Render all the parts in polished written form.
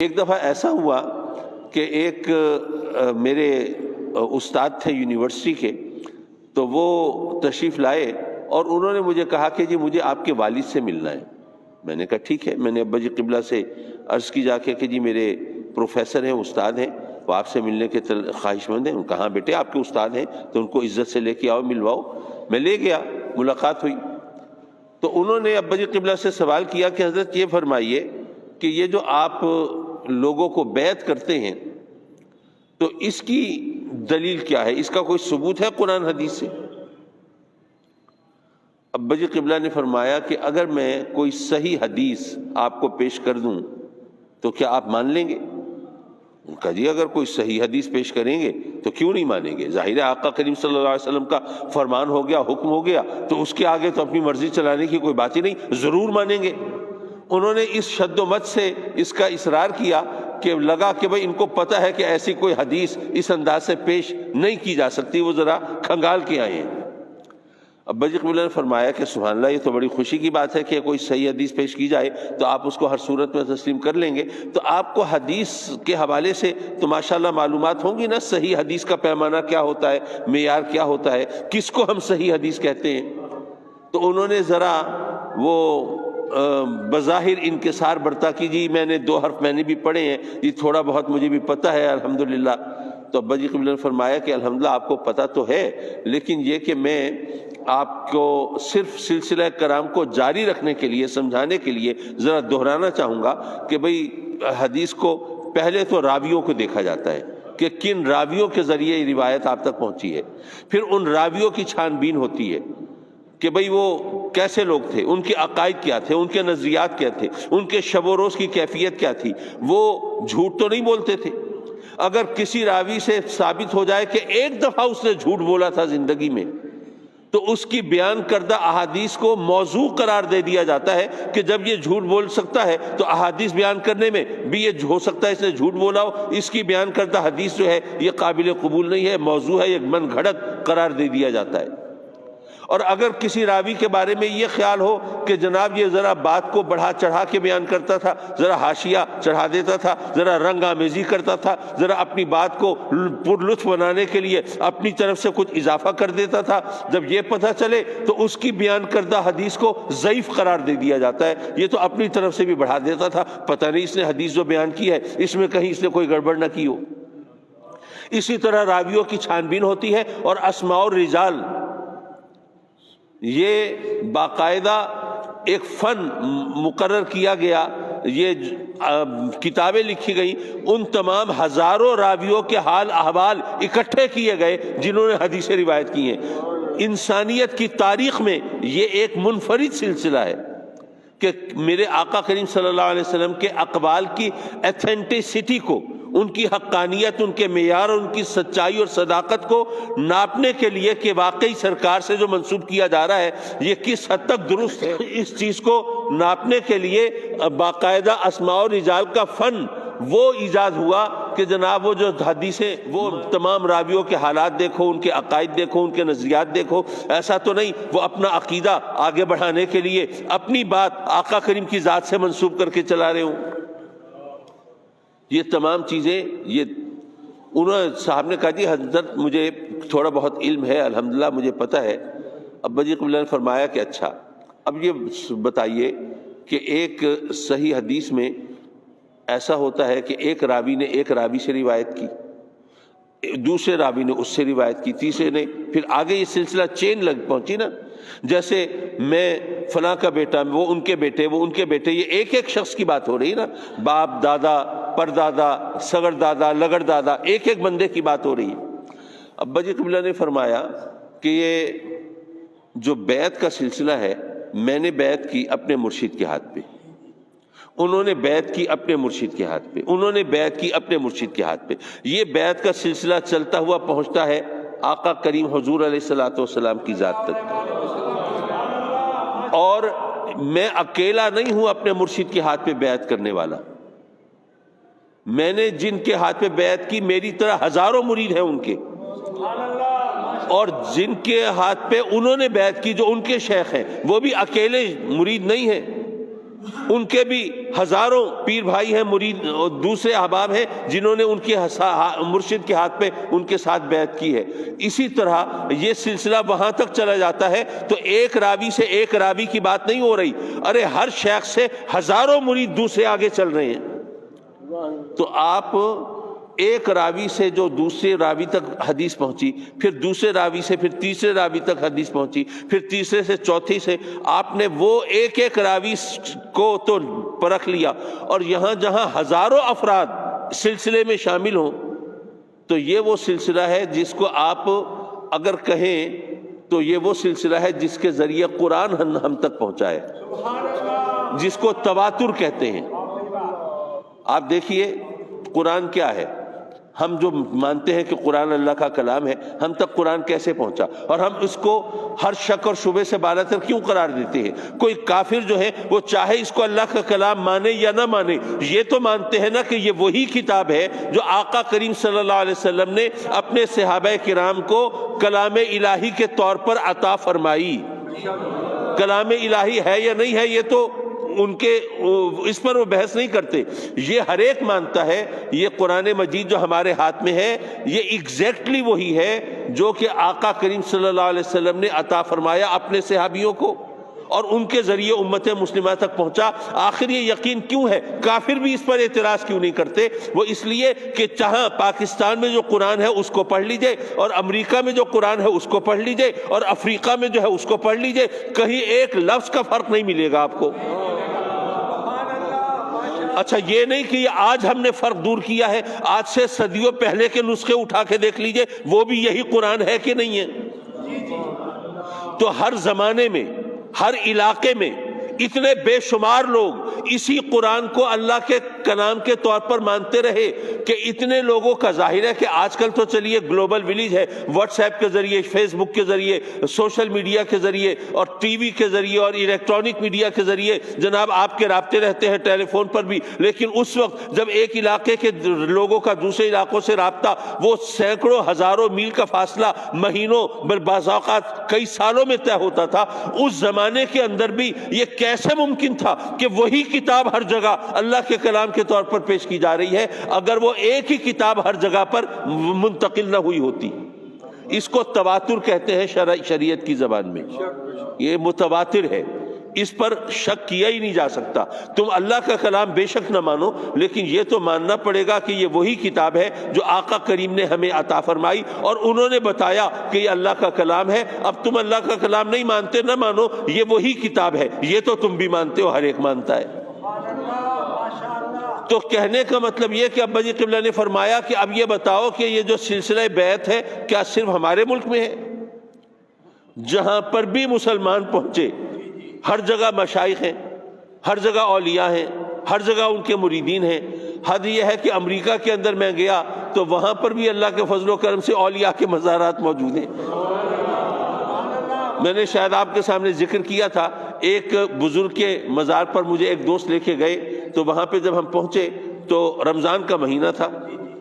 ایک دفعہ ایسا ہوا کہ ایک میرے استاد تھے یونیورسٹی کے، تو وہ تشریف لائے اور انہوں نے مجھے کہا کہ جی مجھے آپ کے والد سے ملنا ہے۔ میں نے کہا ٹھیک ہے۔ میں نے ابا جی قبلہ سے عرض کی جا کے کہ جی میرے پروفیسر ہیں، استاد ہیں، وہ آپ سے ملنے کے خواہش مند ہیں۔ کہاں بیٹے آپ کے استاد ہیں تو ان کو عزت سے لے کے آؤ، ملواؤ۔ میں لے گیا، ملاقات ہوئی تو انہوں نے ابا جی قبلہ سے سوال کیا کہ حضرت یہ فرمائیے کہ یہ جو آپ لوگوں کو بیعت کرتے ہیں تو اس کی دلیل کیا ہے، اس کا کوئی ثبوت ہے قرآن حدیث سے؟ ابا جی قبلہ نے فرمایا کہ اگر میں کوئی صحیح حدیث آپ کو پیش کر دوں تو کیا آپ مان لیں گے؟ ان کا جی اگر کوئی صحیح حدیث پیش کریں گے تو کیوں نہیں مانیں گے؟ ظاہر ہے آقا کریم صلی اللہ علیہ وسلم کا فرمان ہو گیا، حکم ہو گیا، تو اس کے آگے تو اپنی مرضی چلانے کی کوئی بات ہی نہیں، ضرور مانیں گے۔ انہوں نے اس شد و مت سے اس کا اصرار کیا کہ لگا کہ بھئی ان کو پتہ ہے کہ ایسی کوئی حدیث اس انداز سے پیش نہیں کی جا سکتی، وہ ذرا کھنگال کے آئے ہیں۔ ابا جی قبلہ نے فرمایا کہ سبحان اللہ، یہ تو بڑی خوشی کی بات ہے کہ کوئی صحیح حدیث پیش کی جائے تو آپ اس کو ہر صورت میں تسلیم کر لیں گے۔ تو آپ کو حدیث کے حوالے سے تو ماشاءاللہ معلومات ہوں گی نا، صحیح حدیث کا پیمانہ کیا ہوتا ہے، معیار کیا ہوتا ہے، کس کو ہم صحیح حدیث کہتے ہیں۔ تو انہوں نے ذرا وہ بظاہر انکسار برتا کہ جی میں نے 2 حرف میں نے بھی پڑھے ہیں، یہ تھوڑا بہت مجھے بھی پتہ ہے الحمدللہ۔ تو ابا جی قبلہ نے فرمایا کہ الحمدللہ آپ کو پتہ تو ہے، لیکن یہ کہ میں آپ کو صرف سلسلہ کرام کو جاری رکھنے کے لیے، سمجھانے کے لیے ذرا دہرانا چاہوں گا کہ بھئی حدیث کو پہلے تو راویوں کو دیکھا جاتا ہے کہ کن راویوں کے ذریعے یہ روایت آپ تک پہنچی ہے، پھر ان راویوں کی چھان بین ہوتی ہے کہ بھئی وہ کیسے لوگ تھے، ان کے عقائد کیا تھے، ان کے نظریات کیا تھے، ان کے شب و روز کی کیفیت کیا تھی، وہ جھوٹ تو نہیں بولتے تھے۔ اگر کسی راوی سے ثابت ہو جائے کہ ایک دفعہ اس نے جھوٹ بولا تھا زندگی میں، تو اس کی بیان کردہ احادیث کو موضوع قرار دے دیا جاتا ہے کہ جب یہ جھوٹ بول سکتا ہے تو احادیث بیان کرنے میں بھی یہ ہو سکتا ہے اس نے جھوٹ بولا ہو، اس کی بیان کردہ حدیث جو ہے یہ قابل قبول نہیں ہے، موضوع ہے، یہ من گھڑت قرار دے دیا جاتا ہے۔ اور اگر کسی راوی کے بارے میں یہ خیال ہو کہ جناب یہ ذرا بات کو بڑھا چڑھا کے بیان کرتا تھا، ذرا حاشیہ چڑھا دیتا تھا، ذرا رنگ آمیزی کرتا تھا، ذرا اپنی بات کو پر لطف بنانے کے لیے اپنی طرف سے کچھ اضافہ کر دیتا تھا، جب یہ پتہ چلے تو اس کی بیان کردہ حدیث کو ضعیف قرار دے دیا جاتا ہے، یہ تو اپنی طرف سے بھی بڑھا دیتا تھا، پتہ نہیں اس نے حدیث جو بیان کی ہے اس میں کہیں اس نے کوئی گڑبڑ نہ کی ہو۔ اسی طرح راویوں کی چھان بین ہوتی ہے، اور اسماء الرجال یہ باقاعدہ ایک فن مقرر کیا گیا، یہ کتابیں لکھی گئیں، ان تمام ہزاروں راویوں کے حال احوال اکٹھے کیے گئے جنہوں نے حدیثیں روایت کی ہیں۔ انسانیت کی تاریخ میں یہ ایک منفرد سلسلہ ہے کہ میرے آقا کریم صلی اللہ علیہ وسلم کے اقوال کی ایتھینٹسٹی کو، ان کی حقانیت، ان کے معیار، ان کی سچائی اور صداقت کو ناپنے کے لیے کہ واقعی سرکار سے جو منسوب کیا جا رہا ہے یہ کس حد تک درست ہے، اس چیز کو ناپنے کے لیے باقاعدہ اسماء و رجال کا فن وہ ایجاد ہوا کہ جناب وہ جو حدیثیں، وہ تمام راویوں کے حالات دیکھو، ان کے عقائد دیکھو، ان کے نظریات دیکھو، ایسا تو نہیں وہ اپنا عقیدہ آگے بڑھانے کے لیے اپنی بات آقا کریم کی ذات سے منسوب کر کے چلا رہے ہوں۔ یہ تمام چیزیں، یہ انہوں صاحب نے کہا جی حضرت مجھے تھوڑا بہت علم ہے، الحمدللہ مجھے پتہ ہے۔ ابا جی قبلہ نے فرمایا کہ اچھا اب یہ بتائیے کہ ایک صحیح حدیث میں ایسا ہوتا ہے کہ ایک راوی نے ایک راوی سے روایت کی، دوسرے راوی نے اس سے روایت کی، تیسرے نے، پھر آگے یہ سلسلہ چین لگ پہنچی نا، جیسے میں فلاں کا بیٹا، وہ ان کے بیٹے، وہ ان کے بیٹے، یہ ایک ایک شخص کی بات ہو رہی ہے نا، باپ، دادا، پردادا، سگر دادا، لگڑ دادا، ایک ایک بندے کی بات ہو رہی ہے۔ ابا جی قبلہ نے فرمایا کہ یہ جو بیعت کا سلسلہ ہے، میں نے بیعت کی اپنے مرشد کے ہاتھ پہ، انہوں نے بیعت کی اپنے مرشد کے ہاتھ پہ، انہوں نے بیعت کی اپنے مرشد کے ہاتھ پہ، یہ بیعت کا سلسلہ چلتا ہوا پہنچتا ہے آقا کریم حضور علیہ الصلوۃ والسلام کی ذات تک، اور میں اکیلا نہیں ہوں اپنے مرشد کے ہاتھ پہ بیعت کرنے والا، میں نے جن کے ہاتھ پہ بیعت کی میری طرح ہزاروں مرید ہیں ان کے، اور جن کے ہاتھ پہ انہوں نے بیعت کی جو ان کے شیخ ہیں وہ بھی اکیلے مرید نہیں ہیں، ان کے بھی ہزاروں پیر بھائی ہیں، مرید دوسرے احباب ہیں جنہوں نے ان کے مرشد کے ہاتھ پہ ان کے ساتھ بیعت کی ہے۔ اسی طرح یہ سلسلہ وہاں تک چلا جاتا ہے تو ایک راوی سے ایک راوی کی بات نہیں ہو رہی، ارے ہر شیخ سے ہزاروں مرید دوسرے آگے چل رہے ہیں۔ تو آپ ایک راوی سے جو دوسرے راوی تک حدیث پہنچی، پھر دوسرے راوی سے پھر تیسرے راوی تک حدیث پہنچی، پھر تیسرے سے چوتھی سے، آپ نے وہ ایک ایک راوی کو تو پرکھ لیا، اور یہاں جہاں ہزاروں افراد سلسلے میں شامل ہوں تو یہ وہ سلسلہ ہے جس کو آپ اگر کہیں تو یہ وہ سلسلہ ہے جس کے ذریعے قرآن ہم تک پہنچا ہے، جس کو تواتر کہتے ہیں۔ آپ دیکھیے قرآن کیا ہے، ہم جو مانتے ہیں کہ قرآن اللہ کا کلام ہے، ہم تک قرآن کیسے پہنچا، اور ہم اس کو ہر شک اور شبہ سے بالاتر کیوں قرار دیتے ہیں؟ کوئی کافر جو ہے وہ چاہے اس کو اللہ کا کلام مانے یا نہ مانے، یہ تو مانتے ہیں نا کہ یہ وہی کتاب ہے جو آقا کریم صلی اللہ علیہ وسلم نے اپنے صحابہ کرام کو کلام الہی کے طور پر عطا فرمائی۔ کلام الہی ہے یا نہیں ہے یہ تو ان کے اس پر وہ بحث نہیں کرتے، یہ ہر ایک مانتا ہے یہ قرآن مجید جو ہمارے ہاتھ میں ہے یہ ایگزیکٹلی وہی ہے جو کہ آقا کریم صلی اللہ علیہ وسلم نے عطا فرمایا اپنے صحابیوں کو، اور ان کے ذریعے امت مسلمہ تک پہنچا۔ آخر یہ یقین کیوں ہے؟ کافر بھی اس پر اعتراض کیوں نہیں کرتے؟ وہ اس لیے کہ جہاں پاکستان میں جو قرآن ہے اس کو پڑھ لیجئے، اور امریکہ میں جو قرآن ہے اس کو پڑھ لیجئے، اور افریقہ میں جو ہے اس کو پڑھ لیجئے، کہیں ایک لفظ کا فرق نہیں ملے گا آپ کو۔ اچھا یہ نہیں کہ آج ہم نے فرق دور کیا ہے، آج سے صدیوں پہلے کے نسخے اٹھا کے دیکھ لیجئے، وہ بھی یہی قرآن ہے کہ نہیں ہے؟ تو ہر زمانے میں، ہر علاقے میں اتنے بے شمار لوگ اسی قرآن کو اللہ کے کلام کے طور پر مانتے رہے کہ اتنے لوگوں کا ظاہر ہے کہ آج کل تو چلیے گلوبل ولیج ہے، واٹس ایپ کے ذریعے، فیس بک کے ذریعے، سوشل میڈیا کے ذریعے، اور ٹی وی کے ذریعے، اور الیکٹرانک میڈیا کے ذریعے جناب آپ کے رابطے رہتے ہیں، ٹیلی فون پر بھی۔ لیکن اس وقت جب ایک علاقے کے لوگوں کا دوسرے علاقوں سے رابطہ وہ سینکڑوں ہزاروں میل کا فاصلہ مہینوں بعض اوقات کئی سالوں میں طے ہوتا تھا، اس زمانے کے اندر بھی یہ کیسے ممکن تھا کہ وہی کتاب ہر جگہ اللہ کے کلام کے طور پر پیش کی جا رہی ہے اگر وہ ایک ہی کتاب ہر جگہ پر منتقل نہ ہوئی ہوتی؟ اس کو تواتر کہتے ہیں شریعت کی زبان میں، یہ متواتر ہے، اس پر شک کیا ہی نہیں جا سکتا۔ تم اللہ کا کلام بے شک نہ مانو، لیکن یہ تو ماننا پڑے گا کہ یہ وہی کتاب ہے جو آقا کریم نے ہمیں عطا فرمائی، اور انہوں نے بتایا کہ یہ اللہ کا کلام ہے۔ اب تم اللہ کا کلام نہیں مانتے، نہ مانو، یہ وہی کتاب ہے، یہ تو تم بھی مانتے ہو، ہر ایک مانتا ہے۔ تو کہنے کا مطلب یہ کہ ابا جی قبلہ نے فرمایا کہ اب یہ بتاؤ کہ یہ جو سلسلہ بیعت ہے کیا صرف ہمارے ملک میں ہے؟ جہاں پر بھی مسلمان پہنچے ہر جگہ مشائخ ہیں، ہر جگہ اولیاء ہیں، ہر جگہ ان کے مریدین ہیں۔ حد یہ ہے کہ امریکہ کے اندر میں گیا تو وہاں پر بھی اللہ کے فضل و کرم سے اولیاء کے مزارات موجود ہیں۔ میں نے شاید آپ کے سامنے ذکر کیا تھا، ایک بزرگ کے مزار پر مجھے ایک دوست لے کے گئے، تو وہاں پہ جب ہم پہنچے تو رمضان کا مہینہ تھا،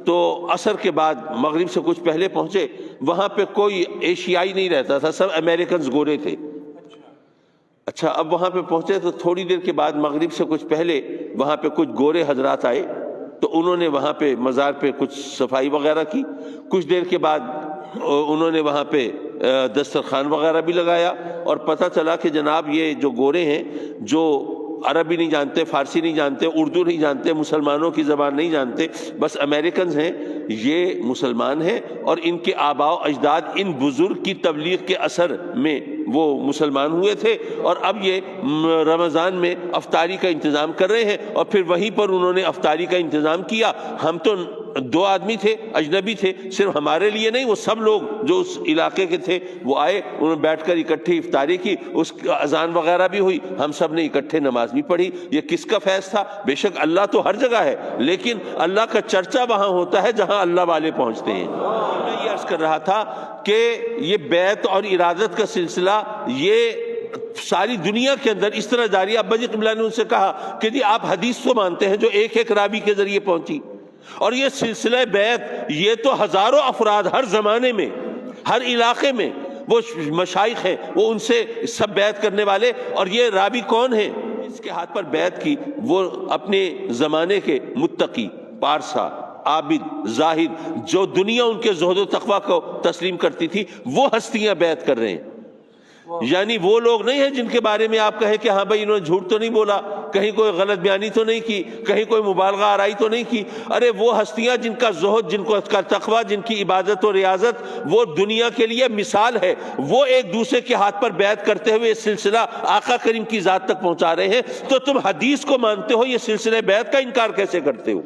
تو عصر کے بعد مغرب سے کچھ پہلے پہنچے، وہاں پہ کوئی ایشیائی نہیں رہتا تھا، سب امریکنز گورے تھے۔ اچھا اب وہاں پہ پہنچے تو تھوڑی دیر کے بعد مغرب سے کچھ پہلے وہاں پہ کچھ گورے حضرات آئے، تو انہوں نے وہاں پہ مزار پہ کچھ صفائی وغیرہ کی۔ کچھ دیر کے بعد انہوں نے وہاں پہ دسترخوان وغیرہ بھی لگایا، اور پتہ چلا کہ جناب یہ جو گورے ہیں جو عربی نہیں جانتے، فارسی نہیں جانتے، اردو نہیں جانتے، مسلمانوں کی زبان نہیں جانتے، بس امریکنز ہیں، یہ مسلمان ہیں، اور ان کے آباء و اجداد ان بزرگ کی تبلیغ کے اثر میں وہ مسلمان ہوئے تھے، اور اب یہ رمضان میں افطاری کا انتظام کر رہے ہیں، اور پھر وہیں پر انہوں نے افطاری کا انتظام کیا۔ ہم تو 2 آدمی تھے، اجنبی تھے، صرف ہمارے لیے نہیں، وہ سب لوگ جو اس علاقے کے تھے وہ آئے، انہوں نے بیٹھ کر اکٹھی افطاری کی، اس اذان وغیرہ بھی ہوئی، ہم سب نے اکٹھے نماز بھی پڑھی۔ یہ کس کا فیض تھا؟ بے شک اللہ تو ہر جگہ ہے، لیکن اللہ کا چرچا وہاں ہوتا ہے جہاں اللہ والے پہنچتے ہیں۔ میں یہ عرض کر رہا تھا کہ یہ بیعت اور ارادت کا سلسلہ یہ ساری دنیا کے اندر اس طرح جاری ہے۔ ابا جی قبلہ نے ان سے کہا کہ جی آپ حدیث تو مانتے ہیں جو ایک ایک راوی کے ذریعے پہنچی، اور یہ سلسلہ بیعت یہ تو ہزاروں افراد ہر زمانے میں، ہر علاقے میں وہ مشائخ ہیں، وہ ان سے سب بیعت کرنے والے، اور یہ راوی کون ہیں؟ جس کے ہاتھ پر بیعت کی وہ اپنے زمانے کے متقی، پارسا، عابد، زاہد، جو دنیا ان کے زہد و تقوی کو تسلیم کرتی تھی، وہ ہستیاں بیعت کر رہے ہیں۔ یعنی وہ لوگ نہیں ہیں جن کے بارے میں آپ کہیں کہ ہاں بھائی انہوں نے جھوٹ تو نہیں بولا، کہیں کوئی غلط بیانی تو نہیں کی، کہیں کوئی مبالغہ آرائی تو نہیں کی۔ ارے وہ ہستیاں جن کا زہد، جن کا تقوی، جن کی عبادت و ریاضت وہ دنیا کے لیے مثال ہے، وہ ایک دوسرے کے ہاتھ پر بیعت کرتے ہوئے یہ سلسلہ آقا کریم کی ذات تک پہنچا رہے ہیں، تو تم حدیث کو مانتے ہو، یہ سلسلہ بیعت کا انکار کیسے کرتے ہو؟